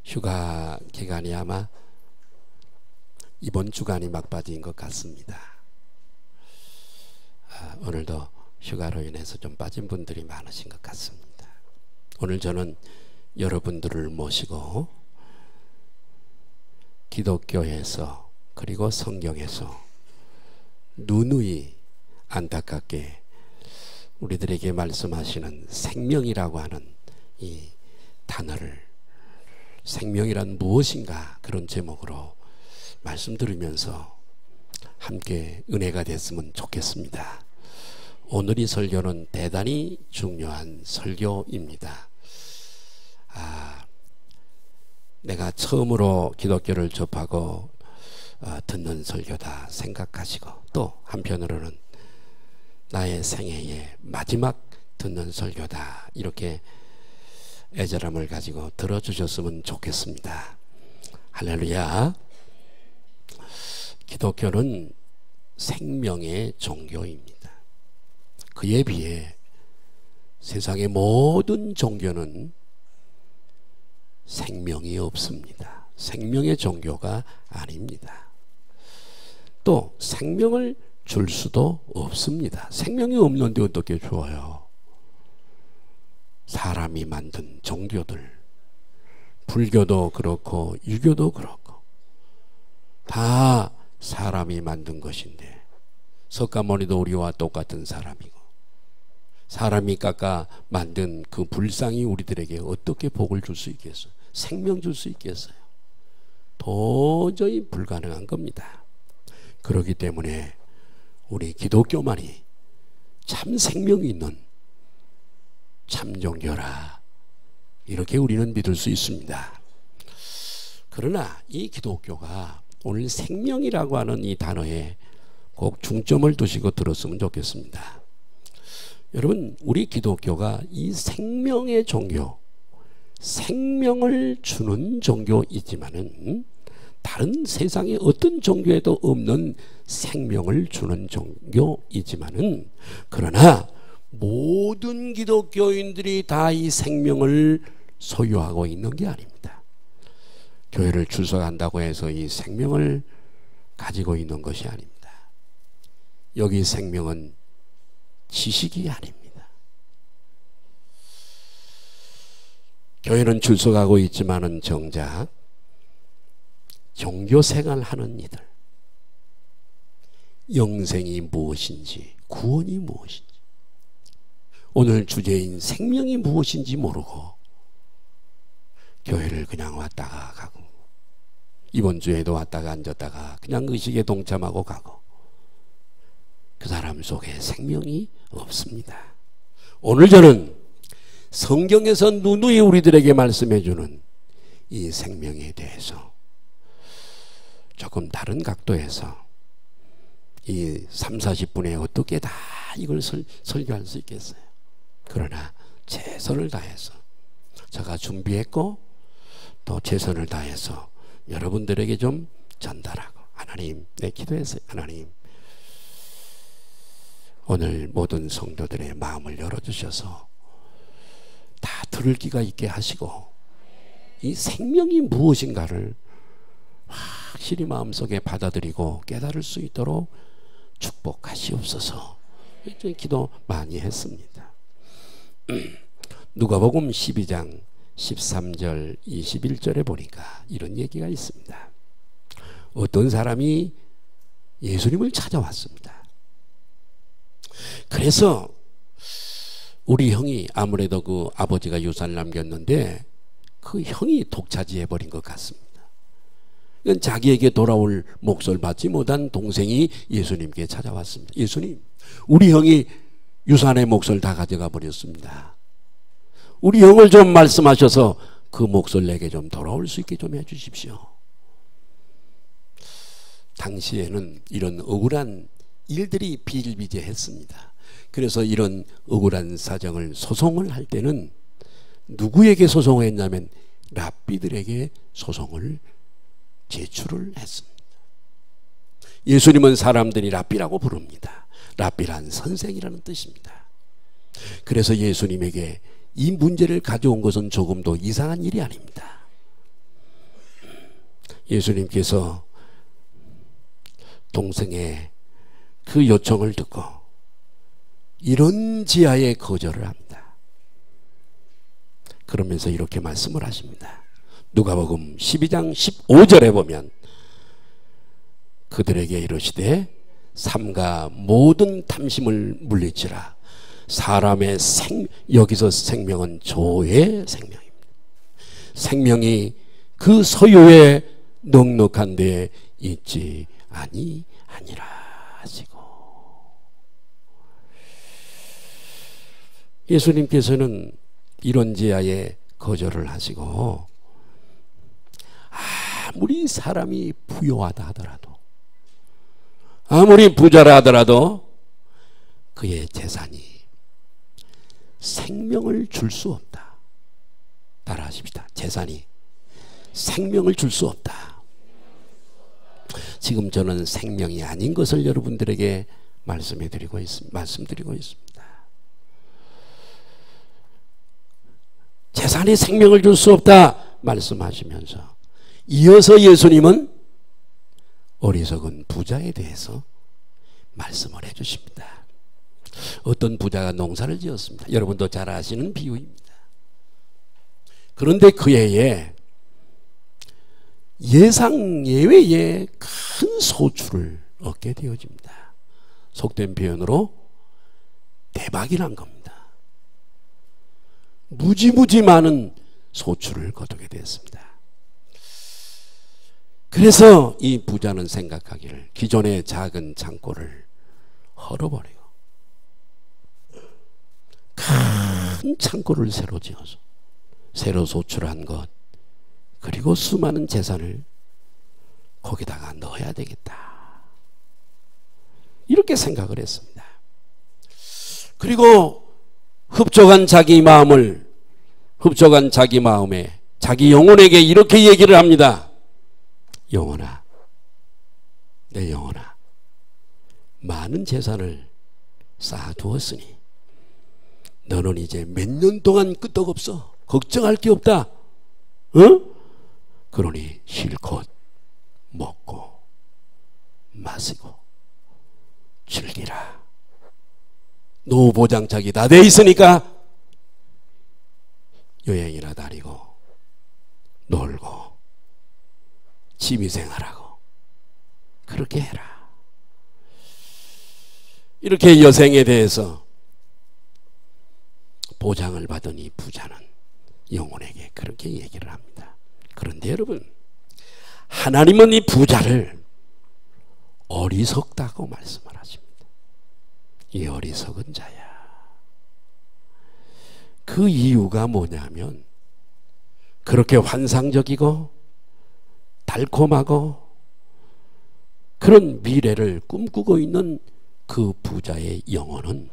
휴가 기간이 아마 이번 주간이 막바지인 것 같습니다. 오늘도 휴가로 인해서 좀 빠진 분들이 많으신 것 같습니다. 오늘 저는 여러분들을 모시고 기독교에서 그리고 성경에서 누누이 안타깝게 우리들에게 말씀하시는 생명이라고 하는 이 단어를, 생명이란 무엇인가, 그런 제목으로 말씀 들으면서 함께 은혜가 됐으면 좋겠습니다. 오늘 이 설교는 대단히 중요한 설교입니다. 내가 처음으로 기독교를 접하고 듣는 설교다 생각하시고, 또 한편으로는 나의 생애의 마지막 듣는 설교다, 이렇게 애절함을 가지고 들어주셨으면 좋겠습니다. 할렐루야. 기독교는 생명의 종교입니다. 그에 비해 세상의 모든 종교는 생명이 없습니다. 생명의 종교가 아닙니다. 또 생명을 줄 수도 없습니다. 생명이 없는데 어떻게 줘요? 사람이 만든 종교들, 불교도 그렇고 유교도 그렇고 다 사람이 만든 것인데, 석가모니도 우리와 똑같은 사람이고, 사람이 깎아 만든 그 불상이 우리들에게 어떻게 복을 줄 수 있겠어요? 생명 줄 수 있겠어요? 도저히 불가능한 겁니다. 그렇기 때문에 우리 기독교만이 참 생명이 있는 참 종교라, 이렇게 우리는 믿을 수 있습니다. 그러나 이 기독교가 오늘 생명이라고 하는 이 단어에 꼭 중점을 두시고 들었으면 좋겠습니다. 여러분, 우리 기독교가 이 생명의 종교, 생명을 주는 종교이지만은 다른 세상의 어떤 종교에도 없는 생명을 주는 종교이지만은, 그러나 모든 기독교인들이 다 이 생명을 소유하고 있는 게 아닙니다. 교회를 출석한다고 해서 이 생명을 가지고 있는 것이 아닙니다. 여기 생명은 지식이 아닙니다. 교회는 출석하고 있지만은 정작 종교생활 하는 이들, 영생이 무엇인지, 구원이 무엇인지, 오늘 주제인 생명이 무엇인지 모르고 교회를 그냥 왔다가 가고, 이번 주에도 왔다가 앉았다가 그냥 의식에 동참하고 가고, 그 사람 속에 생명이 없습니다. 오늘 저는 성경에서 누누이 우리들에게 말씀해주는 이 생명에 대해서 조금 다른 각도에서 이 30-40분에 어떻게 다 이걸 설교할 수 있겠어요? 그러나 최선을 다해서 제가 준비했고, 또 최선을 다해서 여러분들에게 좀 전달하고, 하나님, 내 기도했어요. 하나님, 오늘 모든 성도들의 마음을 열어주셔서 다 들을 기가 있게 하시고, 이 생명이 무엇인가를 확실히 마음속에 받아들이고 깨달을 수 있도록 축복하시옵소서. 기도 많이 했습니다. 누가복음 12장 13절 21절에 보니까 이런 얘기가 있습니다. 어떤 사람이 예수님을 찾아왔습니다. 그래서 우리 형이, 아무래도 그 아버지가 유산을 남겼는데 그 형이 독차지해버린 것 같습니다. 자기에게 돌아올 몫을 받지 못한 동생이 예수님께 찾아왔습니다. 예수님, 우리 형이 유산의 몫을 다 가져가 버렸습니다. 우리 형을 좀 말씀하셔서 그 몫을 내게 좀 돌아올 수 있게 좀 해주십시오. 당시에는 이런 억울한 일들이 비일비재했습니다. 그래서 이런 억울한 사정을, 소송을 할 때는 누구에게 소송을 했냐면 랍비들에게 소송을 제출을 했습니다. 예수님은 사람들이 랍비라고 부릅니다. 랍비란 선생이라는 뜻입니다. 그래서 예수님에게 이 문제를 가져온 것은 조금도 이상한 일이 아닙니다. 예수님께서 동생의 그 요청을 듣고 이런 지하에 거절을 합니다. 그러면서 이렇게 말씀을 하십니다. 누가복음 12장 15절에 보면 그들에게 이르시되 삼가 모든 탐심을 물리치라. 사람의 여기서 생명은 조의 생명입니다. 생명이 그 소유에 넉넉한 데에 있지 아니하니라 하시고, 예수님께서는 이런 지하에 거절을 하시고 아무리 사람이 부유하다 하더라도, 아무리 부자라 하더라도 그의 재산이 생명을 줄 수 없다. 따라하십시다. 재산이 생명을 줄 수 없다. 지금 저는 생명이 아닌 것을 여러분들에게 말씀드리고 있습니다. 재산이 생명을 줄 수 없다 말씀하시면서 이어서 예수님은 어리석은 부자에 대해서 말씀을 해주십니다. 어떤 부자가 농사를 지었습니다. 여러분도 잘 아시는 비유입니다. 그런데 그 해에 예상 예외의 큰 소출을 얻게 되어집니다. 속된 표현으로 대박이 난 겁니다. 무지무지 많은 소출을 거두게 되었습니다. 그래서 이 부자는 생각하기를 기존의 작은 창고를 헐어버리고 큰 창고를 새로 지어서 새로 소출한 것, 그리고 수많은 재산을 거기다가 넣어야 되겠다, 이렇게 생각을 했습니다. 그리고 흡족한 자기 마음에 자기 영혼에게 이렇게 얘기를 합니다. 영혼아, 내 영혼아, 많은 재산을 쌓아두었으니 너는 이제 몇 년 동안 끄떡없어. 걱정할 게 없다. 응? 그러니 실컷 먹고 마시고 즐기라. 노후 보장책이 다 돼 있으니까 여행이나 다니고 놀고 취미생활하고 그렇게 해라. 이렇게 여생에 대해서 보장을 받은 이 부자는 영혼에게 그렇게 얘기를 합니다. 그런데 여러분, 하나님은 이 부자를 어리석다고 말씀을 하십니다. 이 어리석은 자야. 그 이유가 뭐냐면 그렇게 환상적이고 달콤하고 그런 미래를 꿈꾸고 있는 그 부자의 영혼은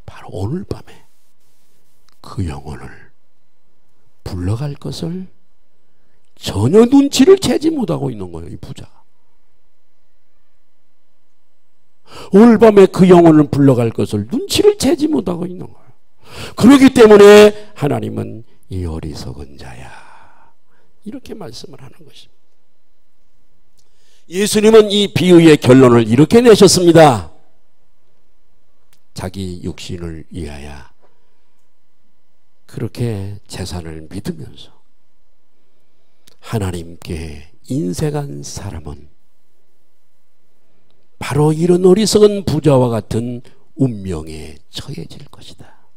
바로 오늘 밤에 그 영혼을 불러갈 것을 전혀 눈치를 채지 못하고 있는 거예요. 이 부자가 오늘 밤에 그 영혼을 불러갈 것을 눈치를 채지 못하고 있는 거예요. 그렇기 때문에 하나님은 이 어리석은 자야, 이렇게 말씀을 하는 것입니다. 예수님은 이 비유의 결론을 이렇게 내셨습니다. 자기 육신을 위하여 그렇게 재산을 믿으면서 하나님께 인색한 사람은 바로 이런 어리석은 부자와 같은 운명에 처해질 것이다.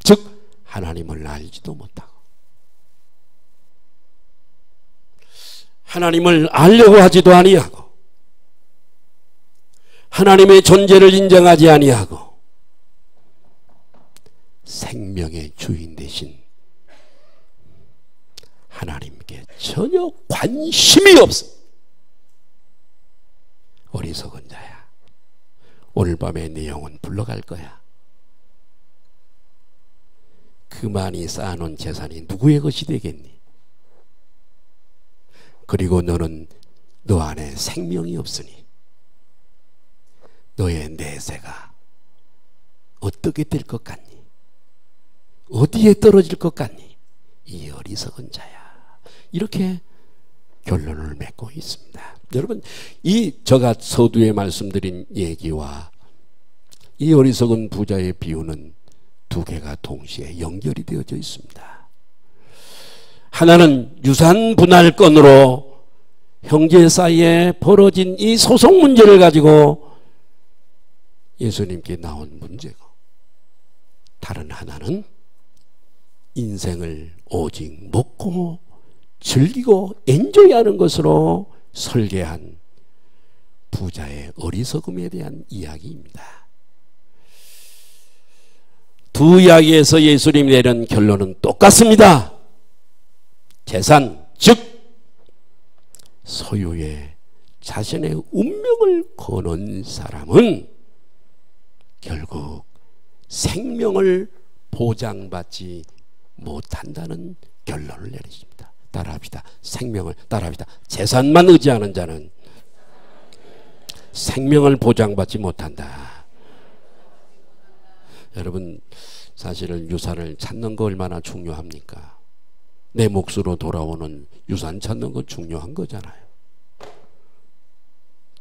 즉 하나님을 알지도 못하고 하나님을 알려고 하지도 아니하고 하나님의 존재를 인정하지 아니하고 생명의 주인 되신 하나님께 전혀 관심이 없어. 어리석은 자야, 오늘 밤에 네 영혼 불러갈 거야. 그 많이 쌓아놓은 재산이 누구의 것이 되겠니? 그리고 너는 너 안에 생명이 없으니 너의 내세가 어떻게 될 것 같니? 어디에 떨어질 것 같니? 이 어리석은 자야, 이렇게 결론을 맺고 있습니다. 여러분, 이 제가 서두에 말씀드린 얘기와 이 어리석은 부자의 비유는 두 개가 동시에 연결이 되어져 있습니다. 하나는 유산 분할 건으로 형제 사이에 벌어진 이 소송 문제를 가지고 예수님께 나온 문제고, 다른 하나는 인생을 오직 먹고 즐기고 엔조이하는 것으로 설계한 부자의 어리석음에 대한 이야기입니다. 두 이야기에서 예수님이 내린 결론은 똑같습니다. 재산, 즉 소유에 자신의 운명을 거는 사람은 결국 생명을 보장받지 못한다는 결론을 내리십니다. 따라합시다. 생명을, 따라합시다. 재산만 의지하는 자는 생명을 보장받지 못한다. 여러분, 사실은 유산을 찾는 거 얼마나 중요합니까? 내 몫으로 돌아오는 유산 찾는 건 중요한 거잖아요.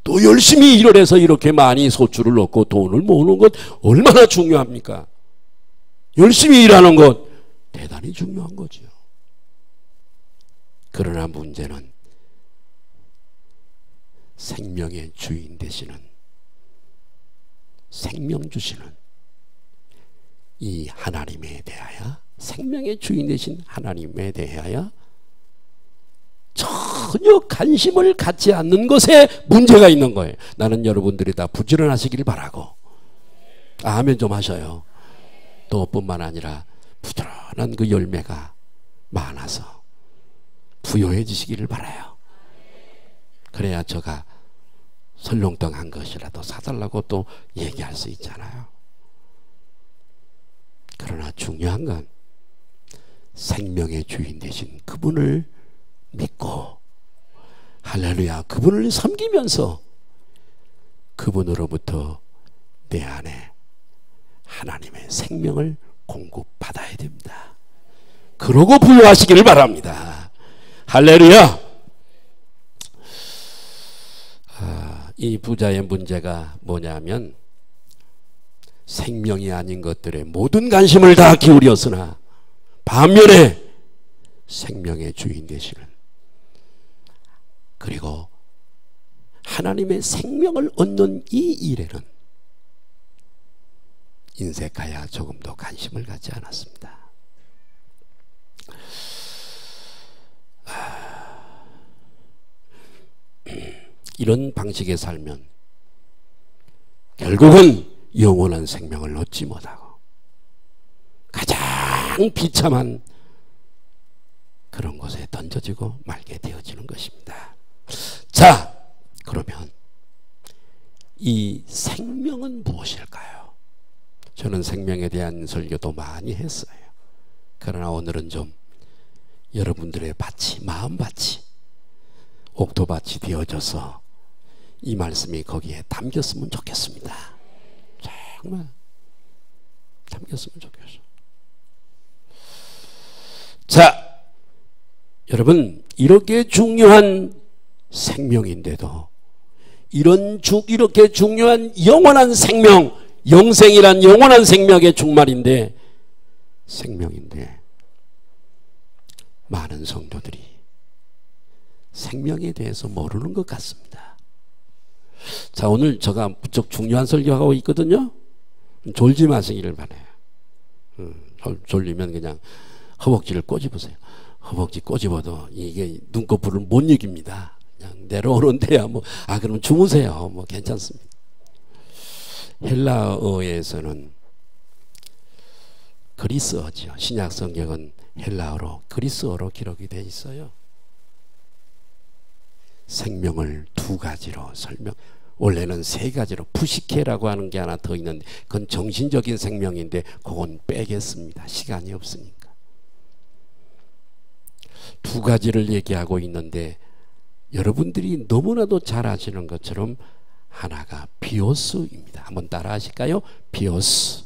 또 열심히 일을 해서 이렇게 많이 소출을 얻고 돈을 모으는 것 얼마나 중요합니까? 열심히 일하는 것 대단히 중요한 거죠. 그러나 문제는 생명의 주인 되시는, 생명 주시는 이 하나님에 대하여, 생명의 주인 되신 하나님에 대하여 전혀 관심을 갖지 않는 것에 문제가 있는 거예요. 나는 여러분들이 다 부지런하시길 바라고, 아멘 좀 하셔요. 또 뿐만 아니라 부지런한 그 열매가 많아서 부요해지시기를 바라요. 그래야 제가 설렁탕 한 것이라도 사달라고 또 얘기할 수 있잖아요. 그러나 중요한 건 생명의 주인 되신 그분을 믿고, 할렐루야, 그분을 섬기면서 그분으로부터 내 안에 하나님의 생명을 공급받아야 됩니다. 그러고 부요하시기를 바랍니다. 할렐루야. 이 부자의 문제가 뭐냐면 생명이 아닌 것들에 모든 관심을 다 기울였으나 반면에 생명의 주인 되시는, 그리고 하나님의 생명을 얻는 이 일에는 인색하여 조금도 관심을 갖지 않았습니다. 이런 방식에 살면 결국은 영원한 생명을 얻지 못하고 가장 비참한 그런 곳에 던져지고 말게 되어지는 것입니다. 자, 그러면 이 생명은 무엇일까요? 저는 생명에 대한 설교도 많이 했어요. 그러나 오늘은 좀 여러분들의 밭이, 마음밭이, 옥토밭이 되어져서 이 말씀이 거기에 담겼으면 좋겠습니다. 정말 담겼으면 좋겠어요. 자, 여러분, 이렇게 중요한 생명인데도, 이렇게 중요한 영원한 생명, 영생이란 영원한 생명의 종말인데, 생명인데 많은 성도들이 생명에 대해서 모르는 것 같습니다. 자, 오늘 제가 무척 중요한 설교하고 있거든요. 졸지 마시기를 바라요. 졸리면 그냥 허벅지를 꼬집으세요. 허벅지 꼬집어도 이게 눈꺼풀을 못 이깁니다. 그냥 내려오는데야 뭐, 그럼 주무세요. 뭐 괜찮습니다. 헬라어에서는 그리스어죠. 신약 성경은 헬라어로, 그리스어로 기록이 되어 있어요. 생명을 두 가지로 원래는 세 가지로, 푸시케라고 하는 게 하나 더 있는데 그건 정신적인 생명인데 그건 빼겠습니다. 시간이 없으니까. 두 가지를 얘기하고 있는데 여러분들이 너무나도 잘 아시는 것처럼 하나가 비오스입니다. 한번 따라 하실까요? 비오스.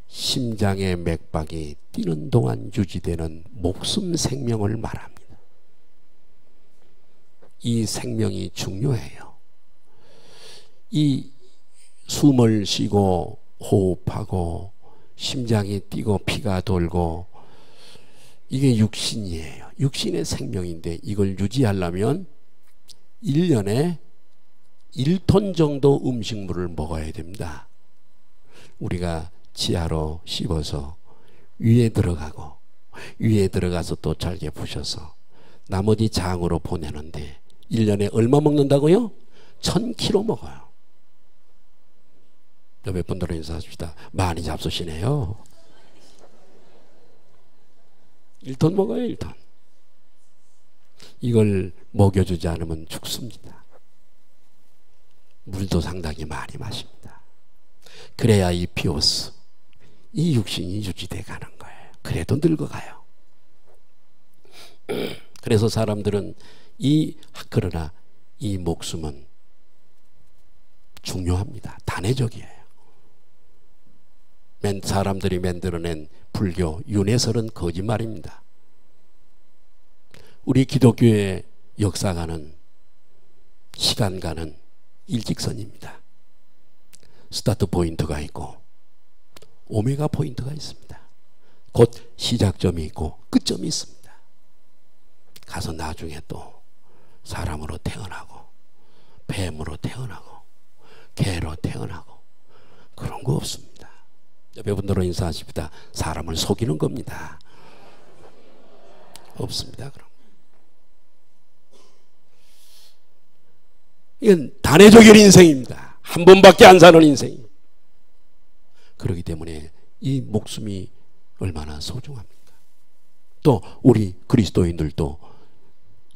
심장의 맥박이 뛰는 동안 유지되는 목숨 생명을 말합니다. 이 생명이 중요해요. 이 숨을 쉬고 호흡하고 심장이 뛰고 피가 돌고 이게 육신이에요. 육신의 생명인데 이걸 유지하려면 1년에 1톤 정도 음식물을 먹어야 됩니다. 우리가 지하로 씹어서 위에 들어가고 위에 들어가서 또 잘게 부셔서 나머지 장으로 보내는데 1년에 얼마 먹는다고요? 1000kg 먹어요. 몇 분들은 인사하십시다. 많이 잡수시네요. 1톤 먹어요. 1톤. 이걸 먹여주지 않으면 죽습니다. 물도 상당히 많이 마십니다. 그래야 이 비오스, 이 육신이 유지돼 가는 거예요. 그래도 늙어가요. 그래서 사람들은 그러나 이 목숨은 중요합니다. 단회적이에요. 사람들이 만들어낸 불교 윤회설은 거짓말입니다. 우리 기독교의 역사가는 시간가는 일직선입니다. 스타트 포인트가 있고 오메가 포인트가 있습니다. 곧 시작점이 있고 끝점이 있습니다. 가서 나중에 또 사람으로 태어나고 뱀으로 태어나고 개로 태어나고 그런 거 없습니다. 여러분들은 인사하십니다. 사람을 속이는 겁니다. 없습니다. 그럼 이건 단회적인 인생입니다. 한 번밖에 안 사는 인생. 그렇기 때문에 이 목숨이 얼마나 소중합니까? 또 우리 그리스도인들도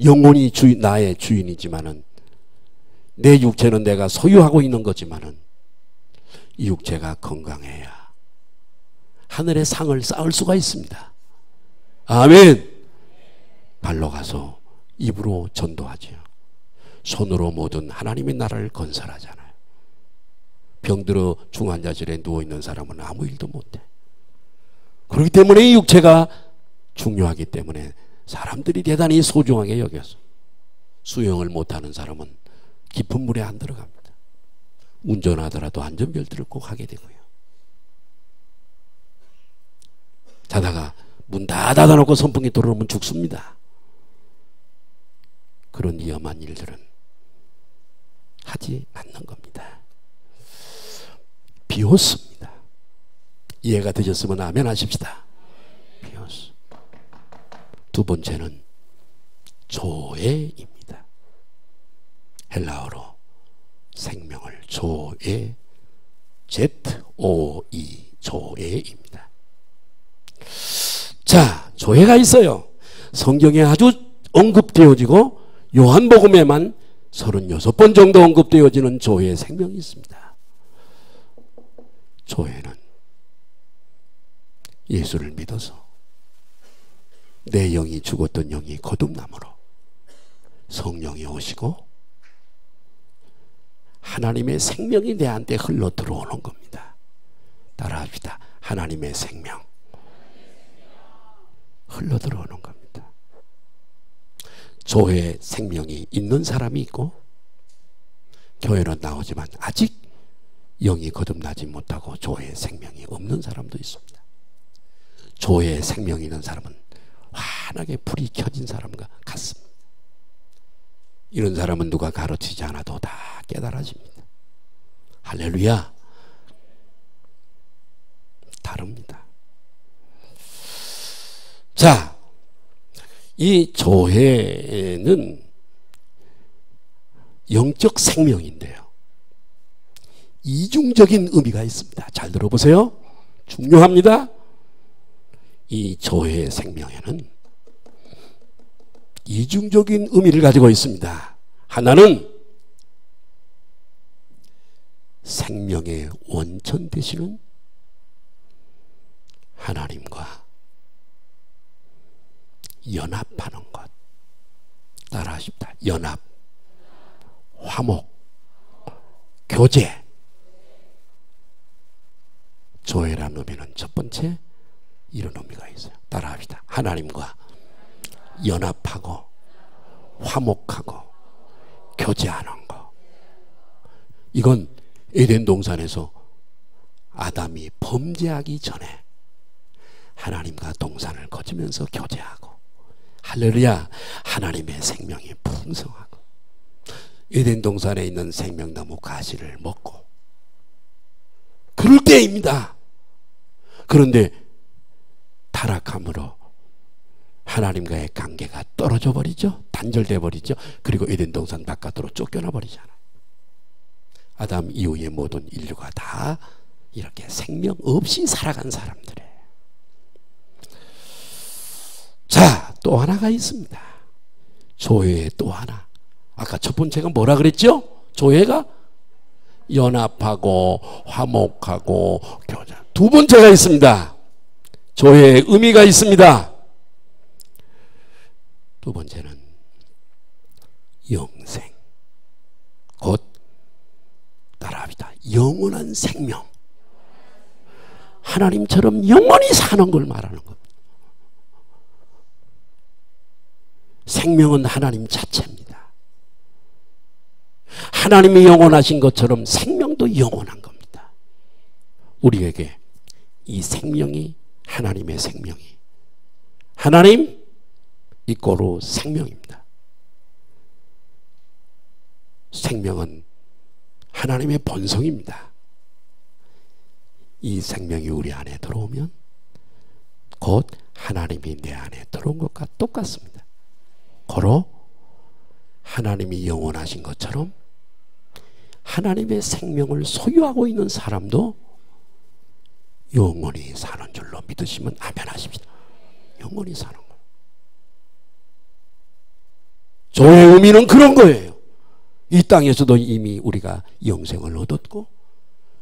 영혼이 나의 주인이지만은 내 육체는 내가 소유하고 있는 거지만은 이 육체가 건강해야 하늘의 상을 쌓을 수가 있습니다. 아멘. 발로 가서 입으로 전도하지요. 손으로 모든 하나님의 나라를 건설하잖아요. 병들어 중환자실에 누워있는 사람은 아무 일도 못해. 그렇기 때문에 이 육체가 중요하기 때문에 사람들이 대단히 소중하게 여겨서 수영을 못하는 사람은 깊은 물에 안 들어갑니다. 운전하더라도 안전벨트를 꼭 하게 되고요. 자다가 문 다 닫아놓고 선풍기 들어오면 죽습니다. 그런 위험한 일들은 하지 않는 겁니다. 비오스입니다. 이해가 되셨으면 아멘 하십시다. 비오스. 두 번째는 조에입니다. 헬라어로 생명을 조에, ZOE, 조에입니다. 자, 조회가 있어요. 성경에 아주 언급되어지고 요한복음에만 36번 정도 언급되어지는 조회의 생명이 있습니다. 조회는 예수를 믿어서 내 영이 죽었던 영이 거듭남으로 성령이 오시고 하나님의 생명이 내한테 흘러 들어오는 겁니다. 따라합시다. 하나님의 생명 흘러 들어오는 겁니다. 조회 생명이 있는 사람이 있고 교회는 나오지만 아직 영이 거듭나지 못하고 조회 생명이 없는 사람도 있습니다. 조회 생명이 있는 사람은 환하게 불이 켜진 사람과 같습니다. 이런 사람은 누가 가르치지 않아도 다 깨달아집니다. 할렐루야. 다릅니다. 자, 이 조회는 영적 생명인데요. 이중적인 의미가 있습니다. 잘 들어보세요. 중요합니다. 이 조회의 생명에는 이중적인 의미를 가지고 있습니다. 하나는 생명의 원천 되시는 하나님과 연합하는 것. 따라하십니다. 연합, 화목, 교제. 조회라는 의미는 첫 번째 이런 의미가 있어요. 따라합시다. 하나님과 연합하고 화목하고 교제하는 거. 이건 에덴 동산에서 아담이 범죄하기 전에 하나님과 동산을 거치면서 교제하고, 할렐루야, 하나님의 생명이 풍성하고, 에덴 동산에 있는 생명나무 가시를 먹고 그럴 때입니다. 그런데 타락함으로 하나님과의 관계가 떨어져 버리죠. 단절돼 버리죠. 그리고 에덴 동산 바깥으로 쫓겨나 버리잖아요. 아담 이후의 모든 인류가 다 이렇게 생명 없이 살아간 사람들이에요. 자, 또 하나가 있습니다. 조회 또 하나. 아까 첫 번째가 뭐라 그랬죠? 조회가 연합하고 화목하고 교제. 두 번째가 있습니다. 조회의 의미가 있습니다. 두 번째는 영생. 곧 따라합니다. 영원한 생명. 하나님처럼 영원히 사는 걸 말하는 겁니다. 생명은 하나님 자체입니다. 하나님이 영원하신 것처럼 생명도 영원한 겁니다. 우리에게 이 생명이, 하나님의 생명이, 하나님 이꼬로 생명입니다. 생명은 하나님의 본성입니다. 이 생명이 우리 안에 들어오면 곧 하나님이 내 안에 들어온 것과 똑같습니다. 고로 하나님이 영원하신 것처럼 하나님의 생명을 소유하고 있는 사람도 영원히 사는 줄로 믿으시면 아멘 하십시다. 영원히 사는 거. 조의 의미는 그런 거예요. 이 땅에서도 이미 우리가 영생을 얻었고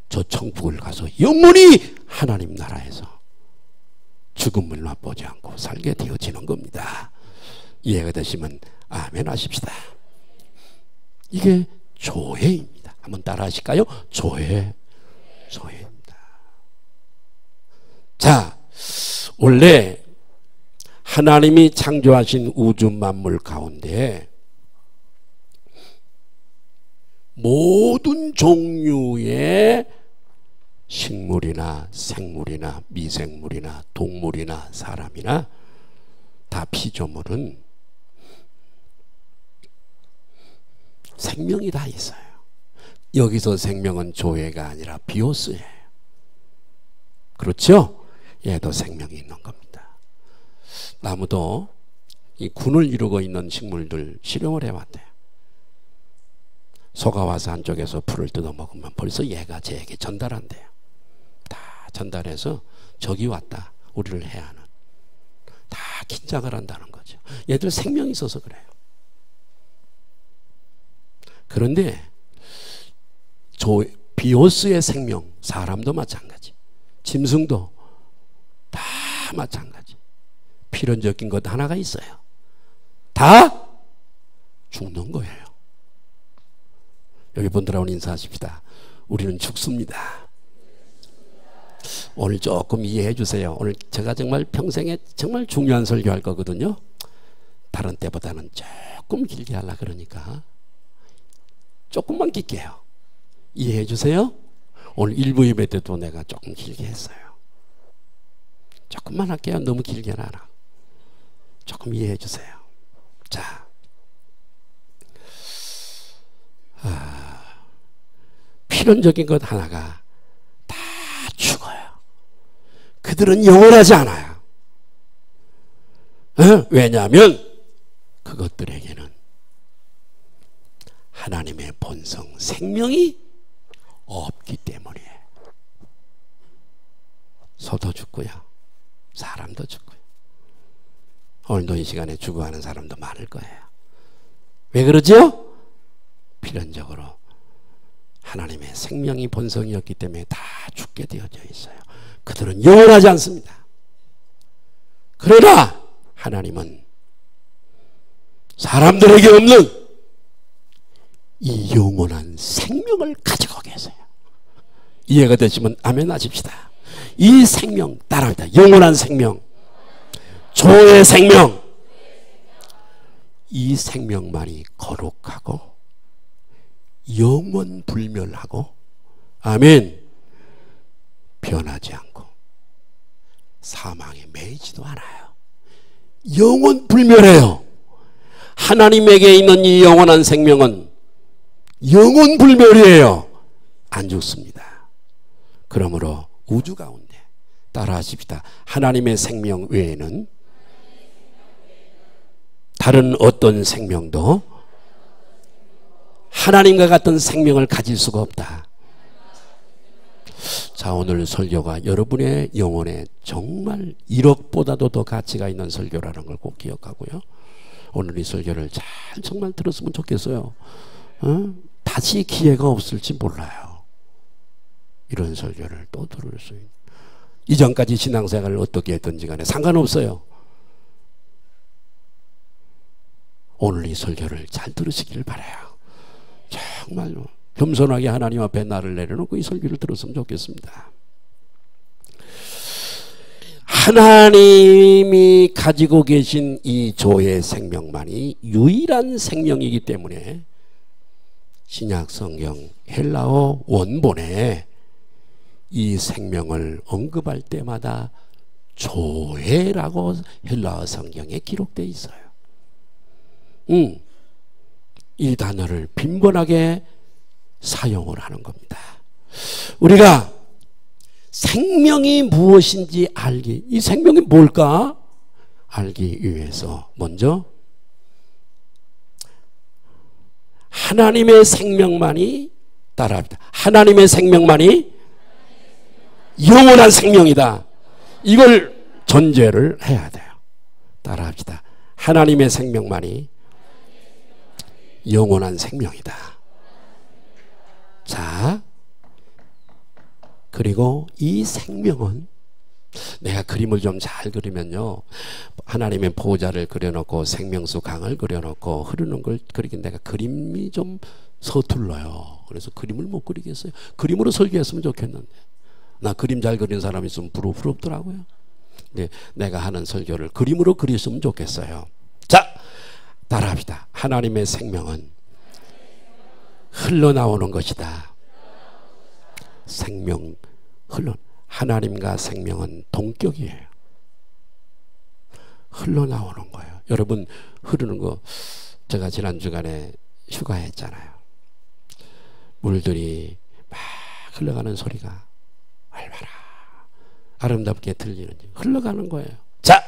저 천국을 가서 영원히 하나님 나라에서 죽음을 맛보지 않고 살게 되어지는 겁니다. 이해가 되시면 아멘 하십시다. 이게 조회입니다. 한번 따라 하실까요? 조회. 조회입니다. 자, 원래 하나님이 창조하신 우주 만물 가운데 모든 종류의 식물이나 생물이나 미생물이나 동물이나 사람이나 다 피조물은 생명이 다 있어요. 여기서 생명은 조회가 아니라 비오스예요. 그렇죠? 얘도 생명이 있는 겁니다. 나무도 이 군을 이루고 있는 식물들 실험을 해봤대요. 소가 와서 한쪽에서 풀을 뜯어 먹으면 벌써 얘가 쟤에게 전달한대요. 다 전달해서 적이 왔다, 우리를 해야 하는, 다 긴장을 한다는 거죠. 얘들 생명이 있어서 그래요. 그런데 비오스의 생명, 사람도 마찬가지, 짐승도 다 마찬가지. 필연적인 것 하나가 있어요. 다 죽는 거예요. 여기 분들하고 인사하십시다. 우리는 죽습니다. 오늘 조금 이해해 주세요. 오늘 제가 정말 평생에 정말 중요한 설교할 거거든요. 다른 때보다는 조금 길게 하려고 그러니까 조금만 길게요. 이해해 주세요. 오늘 1부 예배 때도 내가 조금 길게 했어요. 조금만 할게요. 너무 길게는 안 하고. 조금 이해해 주세요. 자, 필연적인 것 하나가 다 죽어요. 그들은 영원하지 않아요. 왜냐하면 그것들에게는 하나님의 본성, 생명이 없기 때문이에요. 소도 죽고요, 사람도 죽고요. 오늘도 이 시간에 죽어가는 사람도 많을 거예요. 왜 그러죠? 필연적으로 하나님의 생명이 본성이었기 때문에 다 죽게 되어져 있어요. 그들은 영원하지 않습니다. 그러나 하나님은 사람들에게 없는 이 영원한 생명을 가지고 계세요. 이해가 되시면 아멘 하십시다. 이 생명, 따라합니다. 영원한 생명, 조의 생명. 이 생명만이 거룩하고 영원 불멸하고, 아멘, 변하지 않고 사망에 매이지도 않아요. 영원 불멸해요. 하나님에게 있는 이 영원한 생명은 영원 불멸이에요. 안 죽습니다. 그러므로 우주 가운데 따라하십시다. 하나님의 생명 외에는 다른 어떤 생명도 하나님과 같은 생명을 가질 수가 없다. 자, 오늘 설교가 여러분의 영혼에 정말 1억보다도 더 가치가 있는 설교라는 걸 꼭 기억하고요. 오늘 이 설교를 잘 정말 들었으면 좋겠어요. 다시 기회가 없을지 몰라요. 이런 설교를 또 들을 수 있는. 이전까지 신앙생활을 어떻게 했든지 간에 상관없어요. 오늘 이 설교를 잘 들으시길 바라요. 정말로 겸손하게 하나님 앞에 나를 내려놓고 이 설교를 들었으면 좋겠습니다. 하나님이 가지고 계신 이 조의 생명만이 유일한 생명이기 때문에 신약 성경 헬라어 원본에 이 생명을 언급할 때마다 조해라고 헬라어 성경에 기록되어 있어요. 이 단어를 빈번하게 사용을 하는 겁니다. 우리가 생명이 무엇인지 이 생명이 뭘까? 알기 위해서 먼저 하나님의 생명만이, 따라합니다. 하나님의 생명만이 영원한 생명이다. 이걸 전제를 해야 돼요. 따라합시다. 하나님의 생명만이 영원한 생명이다. 자, 그리고 이 생명은, 내가 그림을 좀 잘 그리면요, 하나님의 보호자를 그려놓고 생명수 강을 그려놓고 흐르는 걸 그리긴 내가 그림이 좀 서툴러요. 그래서 그림을 못 그리겠어요. 그림으로 설계했으면 좋겠는데, 나 그림 잘 그리는 사람이 있으면 부럽더라고요. 근데 내가 하는 설교를 그림으로 그렸으면 좋겠어요. 자, 따라합시다. 하나님의 생명은 흘러나오는 것이다. 하나님과 생명은 동격이에요. 흘러나오는 거예요. 여러분, 흐르는 거, 제가 지난 주간에 휴가했잖아요. 물들이 막 흘러가는 소리가 얼마나 아름답게 들리는지 흘러가는 거예요. 자,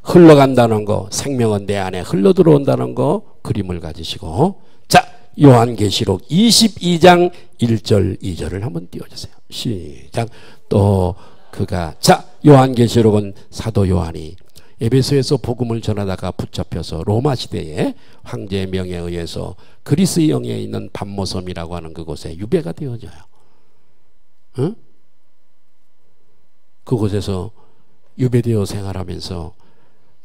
흘러간다는 거, 생명은 내 안에 흘러들어온다는 거 그림을 가지시고, 자, 요한계시록 22장 1절 2절을 한번 띄워주세요. 시작. 또 그가, 자, 요한계시록은 사도 요한이 에베소에서 복음을 전하다가 붙잡혀서 로마 시대에 황제의 명에 의해서 그리스 영에 있는 밤모섬이라고 하는 그곳에 유배가 되어져요. 응? 그곳에서 유배되어 생활하면서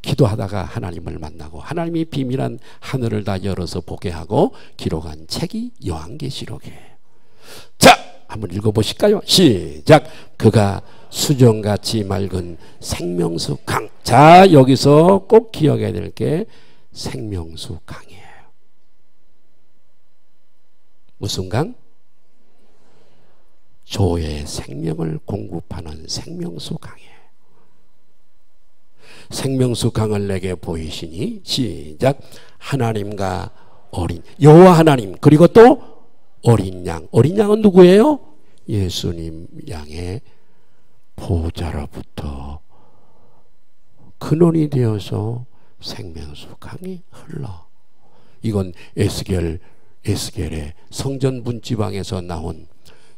기도하다가 하나님을 만나고 하나님이 비밀한 하늘을 다 열어서 보게 하고 기록한 책이 요한계시록이에요. 자, 한번 읽어보실까요? 시작. 그가 수정같이 맑은 생명수 강. 자, 여기서 꼭 기억해야 될 게 생명수 강이에요. 무슨 강? 조의 생명을 공급하는 생명수 강이에요. 생명수 강을 내게 보이시니, 시작. 하나님과 어린 여호와 하나님, 그리고 또 어린 양. 어린 양은 누구예요? 예수님 양의 보호자로부터 근원이 되어서 생명수 강이 흘러. 이건 에스겔의 성전 문지방에서 나온,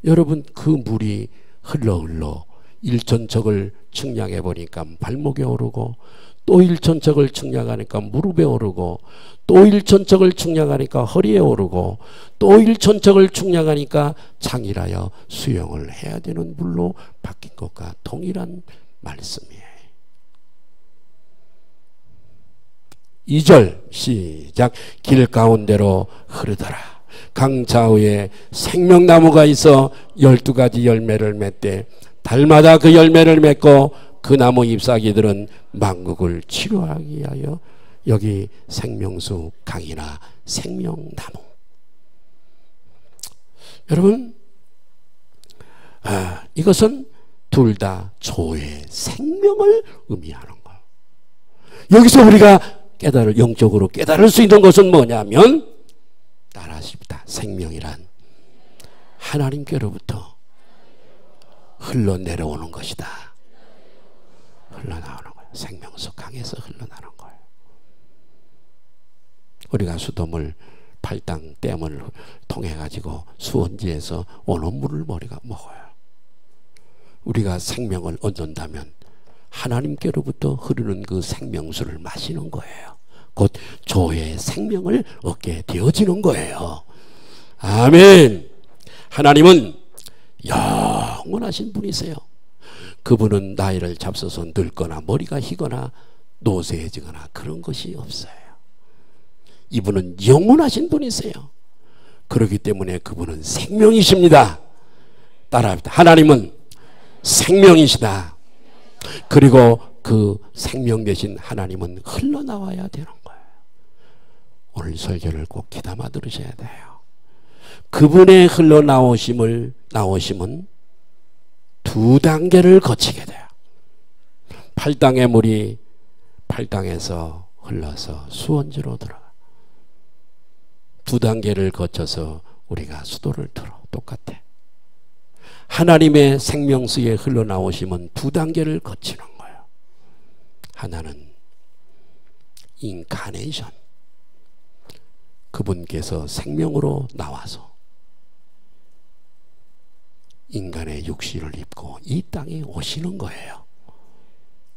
여러분, 그 물이 흘러 일천척을 측량해 보니까 발목에 오르고, 또 일천척을 측량하니까 무릎에 오르고, 또 일천척을 측량하니까 허리에 오르고, 또 일천척을 측량하니까 창이라여 수영을 해야 되는 물로 바뀐 것과 동일한 말씀이에요. 2절 시작. 길 가운데로 흐르더라. 강 좌우에 생명나무가 있어 12가지 열매를 맺되 달마다 그 열매를 맺고 그 나무 잎사귀들은 만국을 치료하기 위하여. 여기 생명수 강이나 생명나무. 여러분, 이것은 둘 다 조의 생명을 의미하는 거예요. 여기서 우리가 영적으로 깨달을 수 있는 것은 뭐냐면, 따라하십시다. 생명이란 하나님께로부터 흘러내려오는 것이다. 흘러나오는 거예요. 생명수 강에서 흘러나오는 거예요. 우리가 수돗물 팔당 댐을 통해 가지고 수원지에서 오는 물을 우리가 먹어요. 우리가 생명을 얻는다면 하나님께로부터 흐르는 그 생명수를 마시는 거예요. 곧 조의 생명을 얻게 되어지는 거예요. 아멘. 하나님은 영원하신 분이세요. 그분은 나이를 잡숴서 늙거나 머리가 희거나 노쇠해지거나 그런 것이 없어요. 이분은 영원하신 분이세요. 그렇기 때문에 그분은 생명이십니다. 따라합니다. 하나님은 생명이시다. 그리고 그 생명 되신 하나님은 흘러나와야 되는 거예요. 오늘 설교를 꼭 귀담아 들으셔야 돼요. 그분의 흘러나오심은 두 단계를 거치게 돼요. 팔당의 물이 팔당에서 흘러서 수원지로 들어가. 두 단계를 거쳐서 우리가 수도를 들어. 똑같아. 하나님의 생명수에 흘러나오심은 두 단계를 거치는 거예요. 하나는 인카네이션. 그분께서 생명으로 나와서 인간의 육신을 입고 이 땅에 오시는 거예요.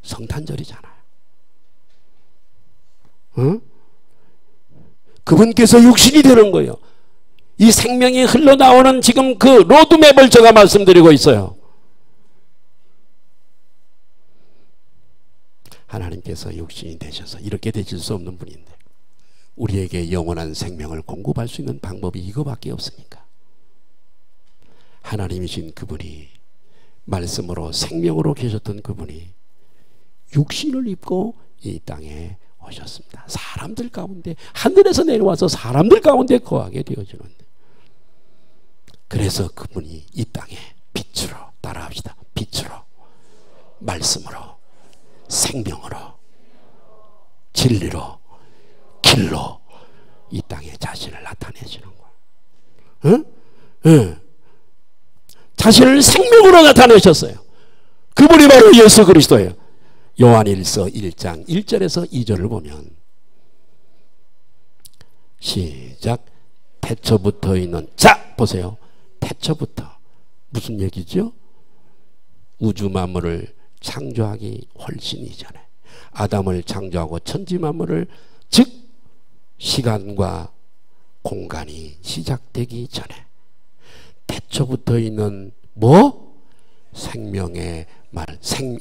성탄절이잖아요. 응? 그분께서 육신이 되는 거예요. 이 생명이 흘러나오는 지금 그 로드맵을 제가 말씀드리고 있어요. 하나님께서 육신이 되셔서 이렇게 되실 수 없는 분인데 우리에게 영원한 생명을 공급할 수 있는 방법이 이거밖에 없으니까 하나님이신 그분이 말씀으로 생명으로 계셨던 그분이 육신을 입고 이 땅에 오셨습니다. 사람들 가운데 하늘에서 내려와서 사람들 가운데 거하게 되어지는데 그래서 그분이 이 땅에 빛으로 따라합시다. 빛으로 말씀으로 생명으로 진리로 길로 이 땅에 자신을 나타내시는 거예요. 응? 자신을 생명으로 나타내셨어요. 그분이 바로 예수 그리스도예요. 요한일서 1장 1절에서 2절을 보면 시작. 태초부터 있는 자 보세요. 태초부터 무슨 얘기죠? 우주 만물을 창조하기 훨씬 이전에 아담을 창조하고 천지 만물을 즉 시간과 공간이 시작되기 전에 태초부터 있는 뭐? 생명의 말.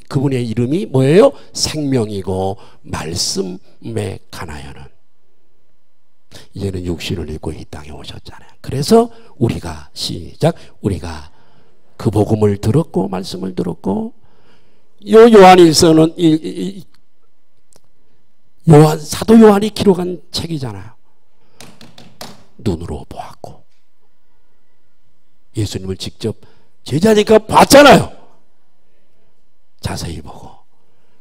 그분의 이름이 뭐예요? 생명이고 말씀에 관하여는 이제는 육신을 입고 이 땅에 오셨잖아요. 그래서 우리가 시작. 우리가 그 복음을 들었고 말씀을 들었고 요한일서는 사도 요한이 기록한 책이잖아요. 눈으로 보았고 예수님을 직접 제자니까 봤잖아요. 자세히 보고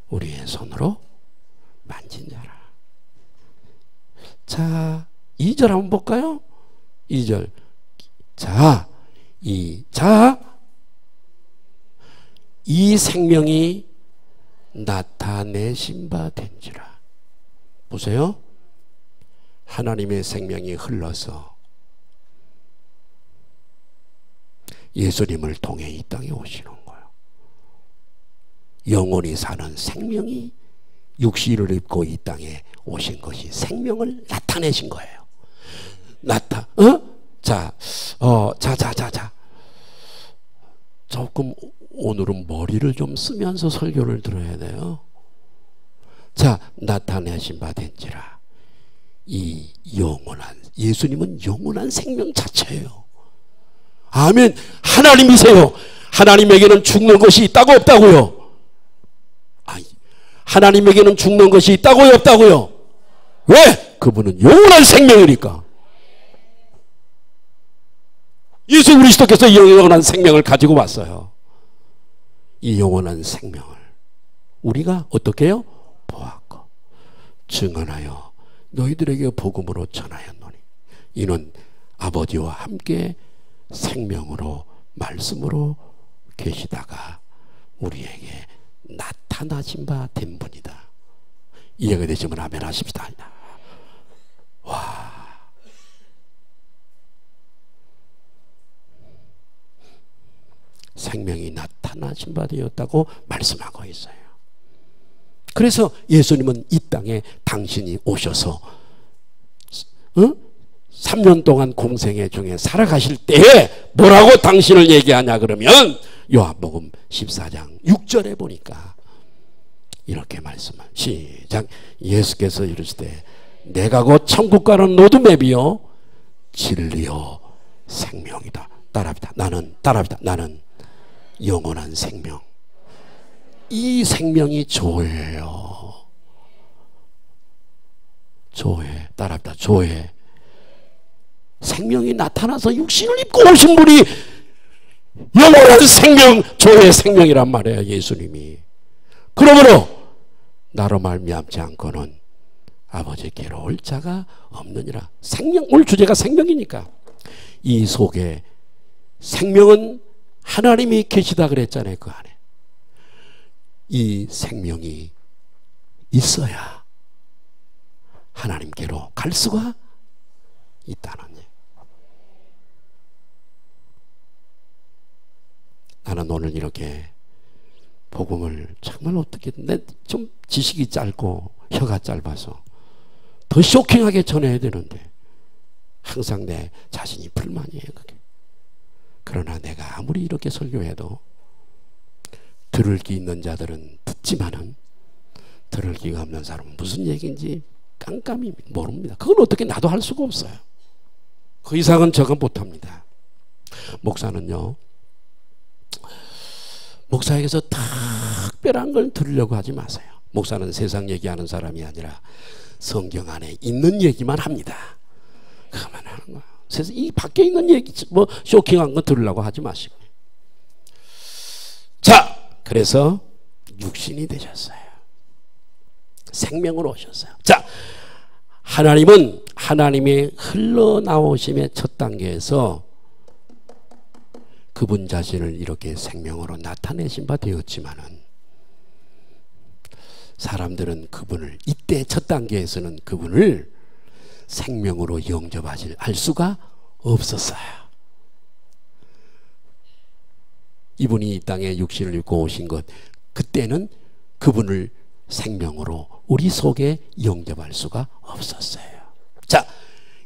우리의 손으로 만진 자라. 자, 2절 한번 볼까요? 2절. 이 생명이 나타내신 바 된지라. 보세요. 하나님의 생명이 흘러서 예수님을 통해 이 땅에 오시는 거예요. 영원히 사는 생명이 육신을 입고 이 땅에 오신 것이 생명을 나타내신 거예요. 조금 오늘은 머리를 좀 쓰면서 설교를 들어야 돼요. 자, 나타내신 바 된지라. 이 영원한, 예수님은 영원한 생명 자체예요. 아멘. 하나님이세요. 하나님에게는 죽는 것이 있다고 없다고요? 하나님에게는 죽는 것이 있다고요 없다고요? 왜? 그분은 영원한 생명이니까. 예수 그리스도께서 영원한 생명을 가지고 왔어요. 이 영원한 생명을 우리가 어떻게 해요? 보았고 증언하여 너희들에게 복음으로 전하였노니 이는 아버지와 함께 생명으로 말씀으로 계시다가 우리에게 나타나신 바 된 분이다. 이해가 되시면 아멘 하십시다. 와, 생명이 나타나신 바 되었다고 말씀하고 있어요. 그래서 예수님은 이 땅에 당신이 오셔서 3년 동안 공생애 중에 살아가실 때에 뭐라고 당신을 얘기하냐 그러면 요한복음 14장 6절에 보니까 이렇게 말씀을 시작. 예수께서 이르시되 내가 곧 천국 가는 로드맵이요 진리요 생명이다. 따라합니다. 나는 영원한 생명. 이 생명이 조예요. 조예. 따라합니다. 조예. 생명이 나타나서 육신을 입고 오신 분이 영원한 생명, 조의 생명이란 말이에요. 예수님이. 그러므로 나로 말미암지 않고는 아버지께로 올 자가 없느니라. 생명, 오늘 주제가 생명이니까 이 속에 생명은 하나님이 계시다 그랬잖아요. 그 안에 이 생명이 있어야 하나님께로 갈 수가 있다는 얘기. 나는 오늘 이렇게 복음을 정말 어떻게 좀 지식이 짧고 혀가 짧아서 더 쇼킹하게 전해야 되는데 항상 내 자신이 불만이에요. 그게. 그러나 내가 아무리 이렇게 설교해도 들을 귀 있는 자들은 듣지만은 들을 귀가 없는 사람은 무슨 얘기인지 깜깜이 모릅니다. 그건 어떻게 나도 할 수가 없어요. 그 이상은 제가 못합니다. 목사는요, 목사에게서 특별한 걸 들으려고 하지 마세요. 목사는 세상 얘기하는 사람이 아니라 성경 안에 있는 얘기만 합니다. 그만 하는 거야. 세상 이 밖에 있는 얘기 뭐 쇼킹한 거 들으려고 하지 마시고. 자, 그래서 육신이 되셨어요. 생명으로 오셨어요. 자, 하나님은 하나님의 흘러나오심의 첫 단계에서 그분 자신을 이렇게 생명으로 나타내신 바 되었지만은 사람들은 그분을 이때 첫 단계에서는 그분을 생명으로 영접할 수가 없었어요. 이분이 이 땅에 육신을 입고 오신 것, 그때는 그분을 생명으로 우리 속에 영접할 수가 없었어요. 자,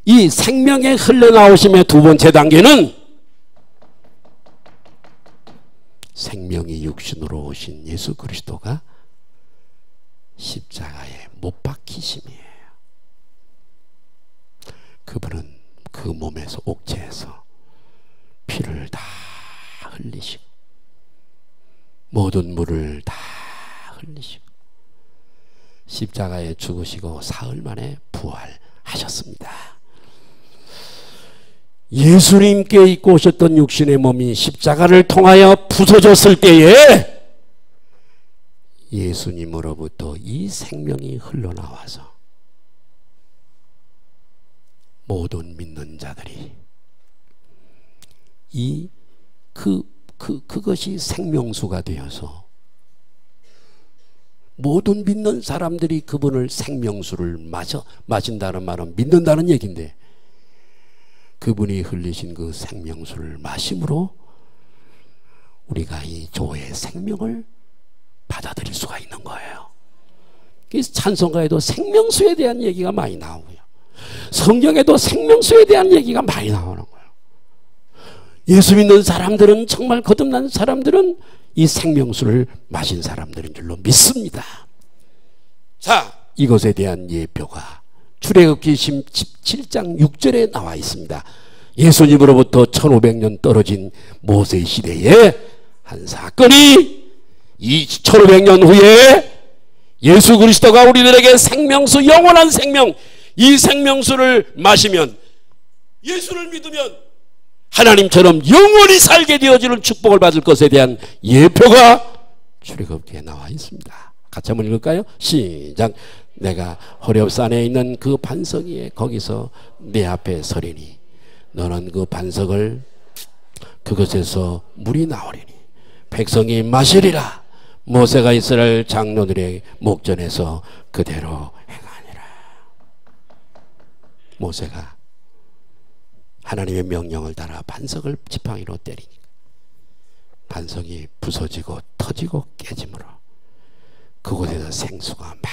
이 생명의 흘러나오심의 두 번째 단계는 생명이 육신으로 오신 예수 그리스도가 십자가에 못 박히심이에요. 그분은 그 몸에서 옥체에서 피를 다 흘리시고 모든 물을 다 흘리시고 십자가에 죽으시고 사흘 만에 부활하셨습니다. 예수님께 입고 오셨던 육신의 몸이 십자가를 통하여 부서졌을 때에 예수님으로부터 이 생명이 흘러나와서 모든 믿는 자들이 그것이 생명수가 되어서 모든 믿는 사람들이 그분을 생명수를 마신다는 말은 믿는다는 얘기인데 그분이 흘리신 그 생명수를 마심으로 우리가 이 조의 생명을 받아들일 수가 있는 거예요. 그래서 찬송가에도 생명수에 대한 얘기가 많이 나오고요. 성경에도 생명수에 대한 얘기가 많이 나오는 거예요. 예수 믿는 사람들은 정말 거듭난 사람들은 이 생명수를 마신 사람들인 줄로 믿습니다. 자, 이것에 대한 예표가 출애굽기 17장 6절에 나와 있습니다. 예수님으로부터 1500년 떨어진 모세 시대에 한 사건이 이 1500년 후에 예수 그리스도가 우리들에게 생명수, 영원한 생명, 이 생명수를 마시면, 예수를 믿으면 하나님처럼 영원히 살게 되어지는 축복을 받을 것에 대한 예표가 출애굽기에 나와 있습니다. 같이 한번 읽을까요? 시작. 내가 호렙산에 있는 그 반석 위에 거기서 내 앞에 서리니 너는 그 반석을 그것에서 물이 나오리니 백성이 마시리라. 모세가 이스라엘 장로들의 목전에서 그대로 행하니라. 모세가 하나님의 명령을 따라 반석을 지팡이로 때리니까 반석이 부서지고 터지고 깨지므로 그곳에서 생수가 막